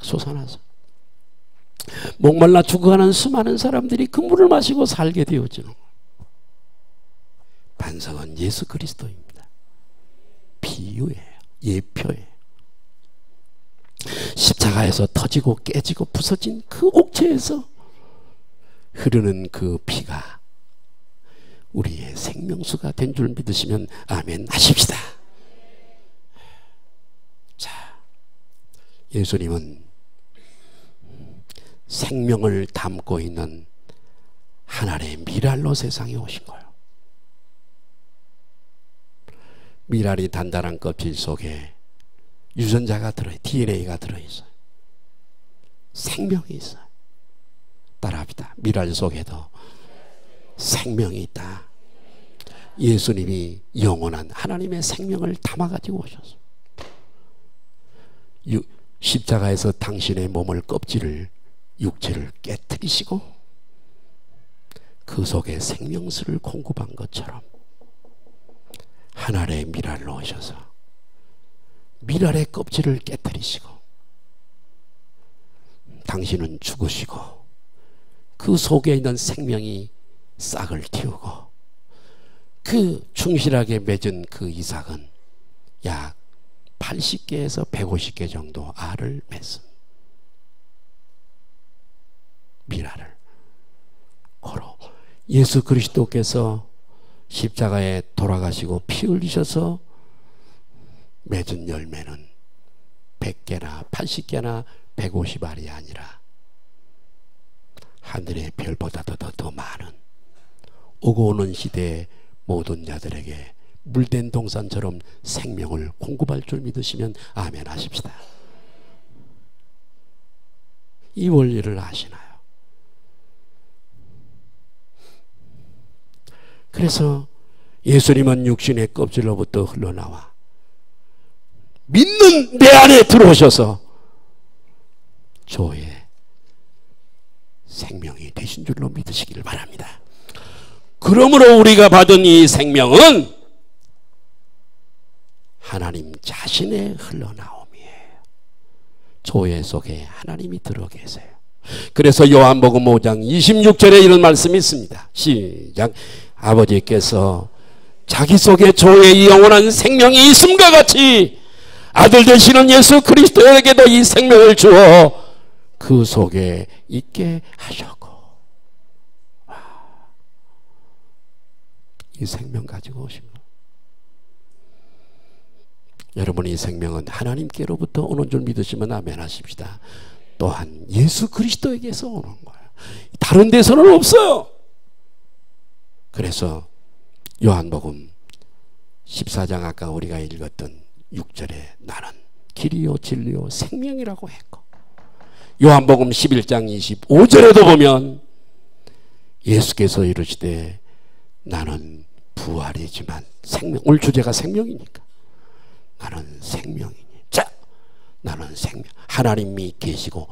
솟아나서 목말라 죽어가는 수많은 사람들이 그 물을 마시고 살게 되어지는 반석은 예수 그리스도입니다. 비유예요. 예표예요. 십자가에서 터지고 깨지고 부서진 그 옥체에서 흐르는 그 피가 우리의 생명수가 된 줄 믿으시면 아멘 하십시다. 자, 예수님은 생명을 담고 있는 하나의 미랄로 세상에 오신 거예요. 미랄이 단단한 껍질 속에 유전자가 들어있어요. DNA가 들어있어요. 생명이 있어요. 따라합시다. 미랄 속에도 생명이 있다. 예수님이 영원한 하나님의 생명을 담아가지고 오셨어요. 십자가에서 당신의 몸을 껍질을 육체를 깨뜨리시고 그 속에 생명수를 공급한 것처럼 하늘의 미랄로 오셔서 미랄의 껍질을 깨뜨리시고 당신은 죽으시고 그 속에 있는 생명이 싹을 틔우고 그 충실하게 맺은 그 이삭은 약 80개에서 150개 정도 알을 맺습니다. 미랄을 고로 예수 그리스도께서 십자가에 돌아가시고 피 흘리셔서 맺은 열매는 100개나 80개나 150알이 아니라 하늘의 별보다도 더 많은 오고 오는 시대의 모든 자들에게 물된 동산처럼 생명을 공급할 줄 믿으시면 아멘 하십시다. 이 원리를 아시나요? 그래서 예수님은 육신의 껍질로부터 흘러나와 믿는 내 안에 들어오셔서 저의 생명이 되신 줄로 믿으시기를 바랍니다. 그러므로 우리가 받은 이 생명은 하나님 자신의 흘러나옴이에요. 조회 속에 하나님이 들어 계세요. 그래서 요한복음 5장 26절에 이런 말씀이 있습니다. 시작. 아버지께서 자기 속에 조의 영원한 생명이 있음과 같이 아들 되시는 예수 그리스도에게도 이 생명을 주어 그 속에 있게 하셨고, 이 생명 가지고 오신 거. 여러분, 이 생명은 하나님께로부터 오는 줄 믿으시면 아멘 하십시다. 또한 예수 그리스도에게서 오는 거예요. 다른 데서는 없어요. 그래서 요한복음 14장 아까 우리가 읽었던 6절에 나는 길이요 진리요 생명이라고 했고, 요한복음 11장 25절에도 보면 예수께서 이르시되 나는 부활이지만 생명, 오늘 주제가 생명이니까 나는 생명이니. 자, 나는 생명. 하나님이 계시고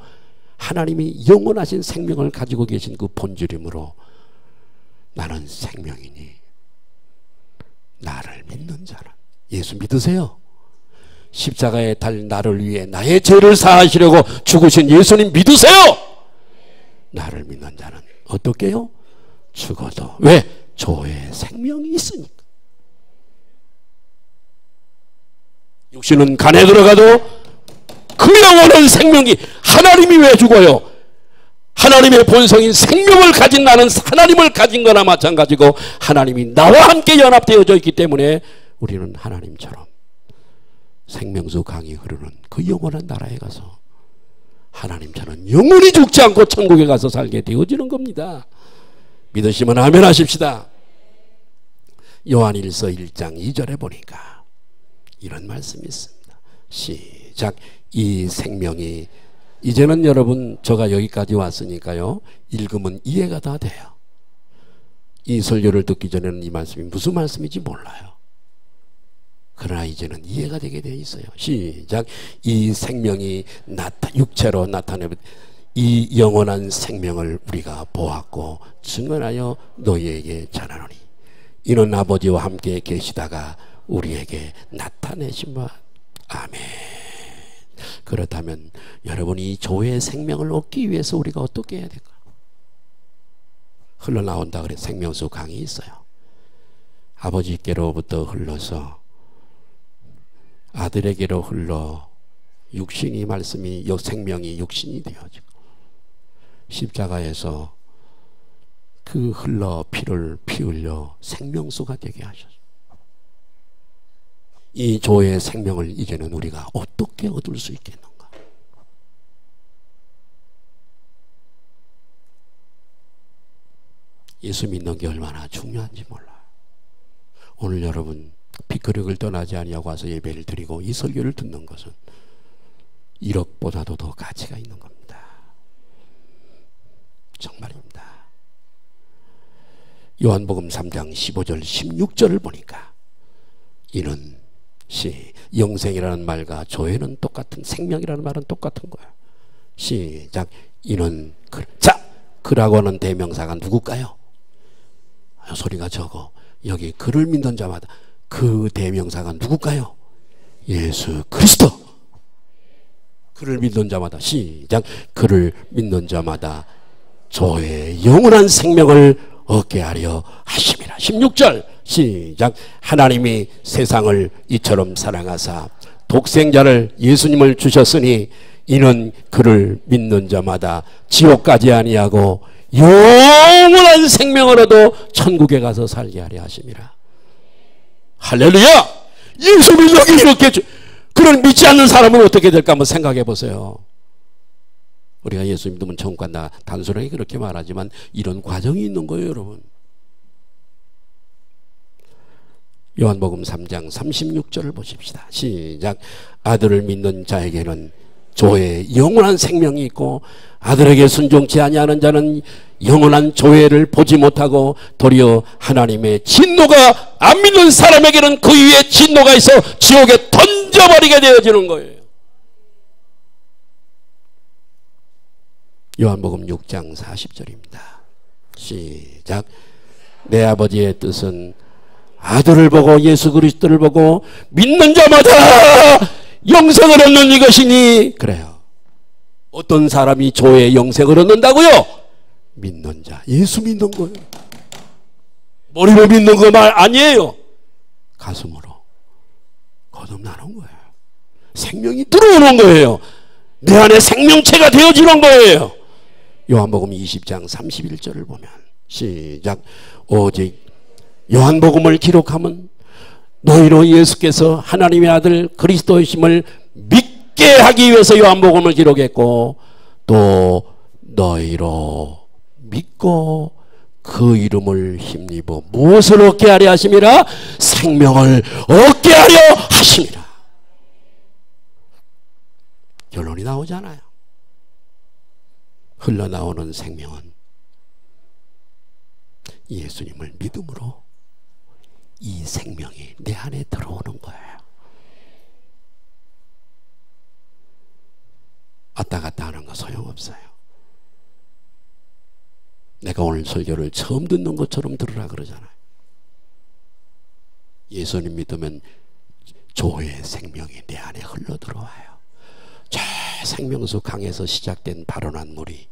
하나님이 영원하신 생명을 가지고 계신 그 본질이므로 나는 생명이니 나를 믿는 자는, 예수 믿으세요? 십자가에 달 나를 위해 나의 죄를 사하시려고 죽으신 예수님 믿으세요? 나를 믿는 자는 어떻게 해요? 죽어도. 왜? 조의 생명이 있으니까. 육신은 간에 들어가도 그 영원한 생명이, 하나님이 왜 죽어요? 하나님의 본성인 생명을 가진 나는 하나님을 가진 거나 마찬가지고 하나님이 나와 함께 연합되어져 있기 때문에 우리는 하나님처럼 생명수 강이 흐르는 그 영원한 나라에 가서 하나님처럼 영원히 죽지 않고 천국에 가서 살게 되어지는 겁니다. 믿으시면 아멘 하십시다. 요한일서 1장 2절에 보니까 이런 말씀이 있습니다. 시작. 이 생명이, 이제는 여러분 제가 여기까지 왔으니까요 읽으면 이해가 다 돼요. 이 설교를 듣기 전에는 이 말씀이 무슨 말씀인지 몰라요. 그러나 이제는 이해가 되게 되어 있어요. 시작. 이 생명이 육체로 나타내는 이 영원한 생명을 우리가 보았고 증언하여 너희에게 전하노니 이는 아버지와 함께 계시다가 우리에게 나타내신 바. 아멘. 그렇다면 여러분이 조의 생명을 얻기 위해서 우리가 어떻게 해야 될까? 흘러나온다 그래. 생명수 강이 있어요. 아버지께로부터 흘러서 아들에게로 흘러 육신이, 말씀이, 생명이 육신이 되어지고 십자가에서 그 흘러 피를 피 흘려 생명수가 되게 하셨어요. 이 조의 생명을 이제는 우리가 어떻게 얻을 수 있겠는가? 예수 믿는 게 얼마나 중요한지 몰라요. 오늘 여러분 피크닉을 떠나지 아니하고 와서 예배를 드리고 이 설교를 듣는 것은 1억보다도 더 가치가 있는 겁니다. 정말입니다. 요한복음 3장 15절 16절을 보니까 이는 영생이라는 말과 조회는 똑같은, 생명이라는 말은 똑같은 거예요. 시작. 이는 자, 그라고 하는 대명사가 누굴까요? 소리가 적어. 여기 그를 믿는 자마다 그 대명사가 누굴까요? 예수 그리스도. 그를 믿는 자마다, 시작. 그를 믿는 자마다 조의 영원한 생명을 얻게 하려 하심이라. 16절 시작. 하나님이 세상을 이처럼 사랑하사 독생자를 예수님을 주셨으니 이는 그를 믿는 자마다 지옥까지 아니하고 영원한 생명을 얻어 천국에 가서 살게 하려 하심이라. 할렐루야. 예수 믿는 이렇게 그걸 믿지 않는 사람은 어떻게 될까 한번 생각해 보세요. 우리가 예수 믿으면 천국 간다 단순하게 그렇게 말하지만 이런 과정이 있는 거예요, 여러분. 요한복음 3장 36절을 보십시다. 시작. 아들을 믿는 자에게는 조의 영원한 생명이 있고 아들에게 순종치 아니하는 자는 영원한 조회를 보지 못하고 도리어 하나님의 진노가 안 믿는 사람에게는 그 위에 진노가 있어 지옥에 던져버리게 되어지는 거예요. 요한복음 6장 40절입니다. 시작. 내 아버지의 뜻은 아들을 보고 예수 그리스도를 보고 믿는 자마다 영생을 얻는 이것이니. 그래요. 어떤 사람이 조의 영생을 얻는다고요? 믿는 자, 예수 믿는 거예요. 머리로 믿는 거 말 아니에요. 가슴으로 거듭나는 거예요. 생명이 들어오는 거예요. 내 안에 생명체가 되어지는 거예요. 요한복음 20장 31절을 보면 시작. 오직 요한복음을 기록하면 너희로 예수께서 하나님의 아들 그리스도이심을 믿게 하기 위해서 요한복음을 기록했고 또 너희로 믿고 그 이름을 힘입어 무엇을 얻게 하려 하심이라? 생명을 얻게 하려 하심이라. 결론이 나오잖아요. 흘러나오는 생명은 예수님을 믿음으로 이 생명이 내 안에 들어오는 거예요. 왔다 갔다 하는 거 소용없어요. 내가 오늘 설교를 처음 듣는 것처럼 들으라 그러잖아요. 예수님 믿으면 조의 생명이 내 안에 흘러 들어와요. 저 생명수 강에서 시작된 발원한 물이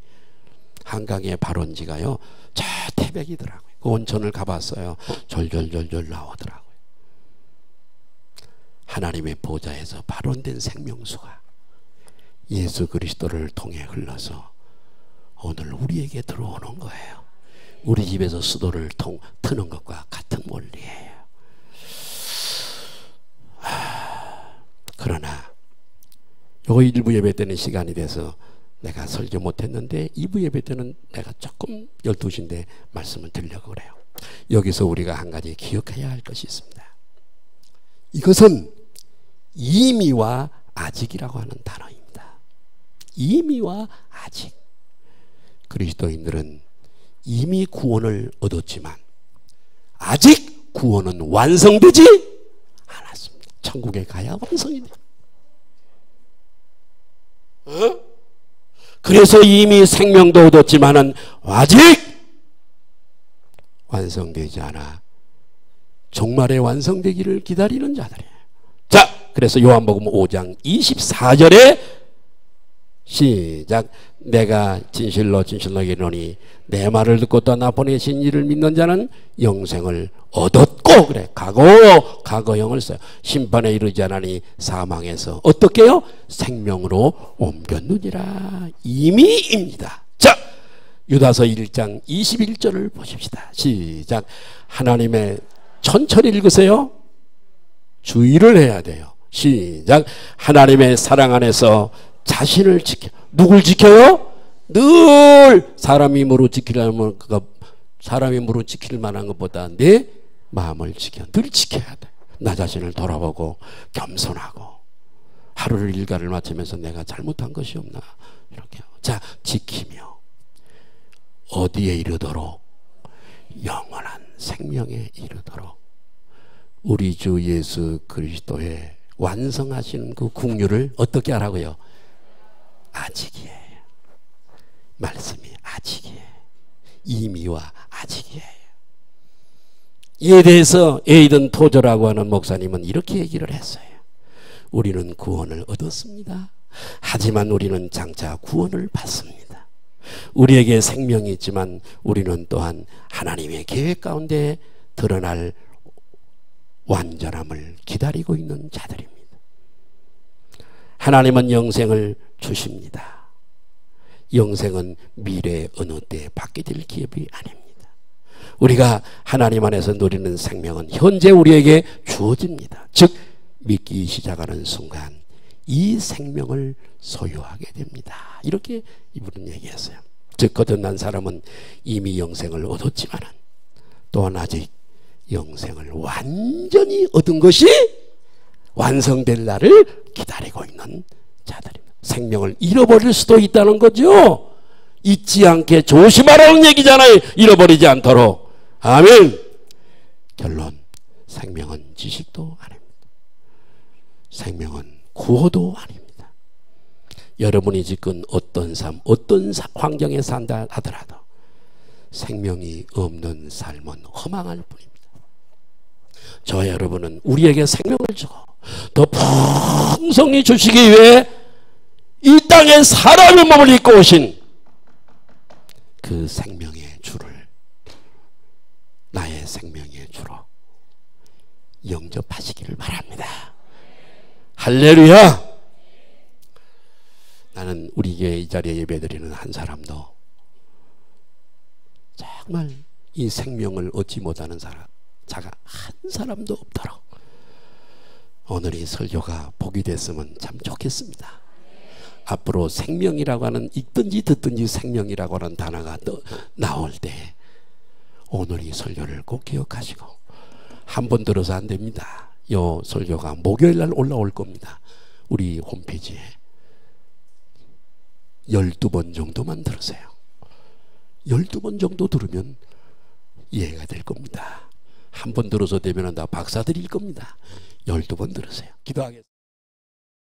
한강의 발원지가요, 저 태백이더라고요. 그 온천을 가봤어요. 졸졸졸졸 나오더라고요. 하나님의 보좌에서 발원된 생명수가 예수 그리스도를 통해 흘러서 오늘 우리에게 들어오는 거예요. 우리 집에서 수도를 트는 것과 같은 원리예요. 그러나 요거 1부 예배 때는 시간이 돼서 내가 설교 못했는데 2부 예배 때는 내가 조금 12시인데 말씀을 드리려고 그래요. 여기서 우리가 한 가지 기억해야 할 것이 있습니다. 이것은 이미와 아직이라고 하는 단어입니다. 이미와 아직. 그리스도인들은 이미 구원을 얻었지만 아직 구원은 완성되지 않았습니다. 천국에 가야 완성이 돼요. 그래서 이미 생명도 얻었지만은 아직 완성되지 않아 종말에 완성되기를 기다리는 자들이에요. 자, 그래서 요한복음 5장 24절에 시작. 내가 진실로 진실로 이르노니 내 말을 듣고 또 나 보내신 이를 믿는 자는 영생을 얻었고, 그래, 과거형을 써요. 심판에 이르지 않으니 사망에서 어떻게요? 생명으로 옮겼느니라. 이미입니다. 자, 유다서 1장 21절을 보십시다. 시작. 하나님의 천천히 읽으세요. 주의를 해야 돼요. 시작. 하나님의 사랑 안에서 자신을 지켜. 누굴 지켜요? 늘 사람이 무로 지키려면 사람이 무로 지킬 만한 것보다 내 마음을 지켜. 늘 지켜야 돼. 나 자신을 돌아보고 겸손하고 하루를 일과를 마치면서 내가 잘못한 것이 없나 이렇게. 자, 지키며 어디에 이르도록? 영원한 생명에 이르도록 우리 주 예수 그리스도의 완성하신 그 국류를 어떻게 하라고요? 아직이에요. 말씀이 아직이에요. 이미와 아직이에요. 이에 대해서 에이든 토저라고 하는 목사님은 이렇게 얘기를 했어요. 우리는 구원을 얻었습니다. 하지만 우리는 장차 구원을 받습니다. 우리에게 생명이 있지만 우리는 또한 하나님의 계획 가운데 드러날 완전함을 기다리고 있는 자들입니다. 하나님은 영생을 주십니다. 영생은 미래 어느 때 받게 될 기업이 아닙니다. 우리가 하나님 안에서 누리는 생명은 현재 우리에게 주어집니다. 즉 믿기 시작하는 순간 이 생명을 소유하게 됩니다. 이렇게 이분은 얘기했어요. 즉 거듭난 사람은 이미 영생을 얻었지만 또한 아직 영생을 완전히 얻은 것이 완성될 날을 기다리고 있는 자들입니다. 생명을 잃어버릴 수도 있다는 거죠. 잊지 않게 조심하라는 얘기잖아요. 잃어버리지 않도록. 아멘. 결론, 생명은 지식도 아닙니다. 생명은 구호도 아닙니다. 여러분이 지금 어떤 삶, 어떤 환경에 산다 하더라도 생명이 없는 삶은 허망할 뿐입니다. 저와 여러분은 우리에게 생명을 주고 더 풍성히 주시기 위해 이 땅에 사람의 몸을 입고 오신 그 생명의 주를 나의 생명의 주로 영접하시기를 바랍니다. 할렐루야. 나는 우리 교회 이 자리에 예배드리는 한 사람도 정말 이 생명을 얻지 못하는 자가 한 사람도 없도록 오늘 이 설교가 복이 됐으면 참 좋겠습니다. 앞으로 생명이라고 하는, 읽든지 듣든지 생명이라고 하는 단어가 나올 때 오늘 이 설교를 꼭 기억하시고, 한 번 들어서 안 됩니다. 이 설교가 목요일날 올라올 겁니다. 우리 홈페이지에 12번 정도만 들으세요. 12번 정도 들으면 이해가 될 겁니다. 한 번 들어서 되면 다 박사 드릴 겁니다. 12번 들으세요. 기도하겠습니다.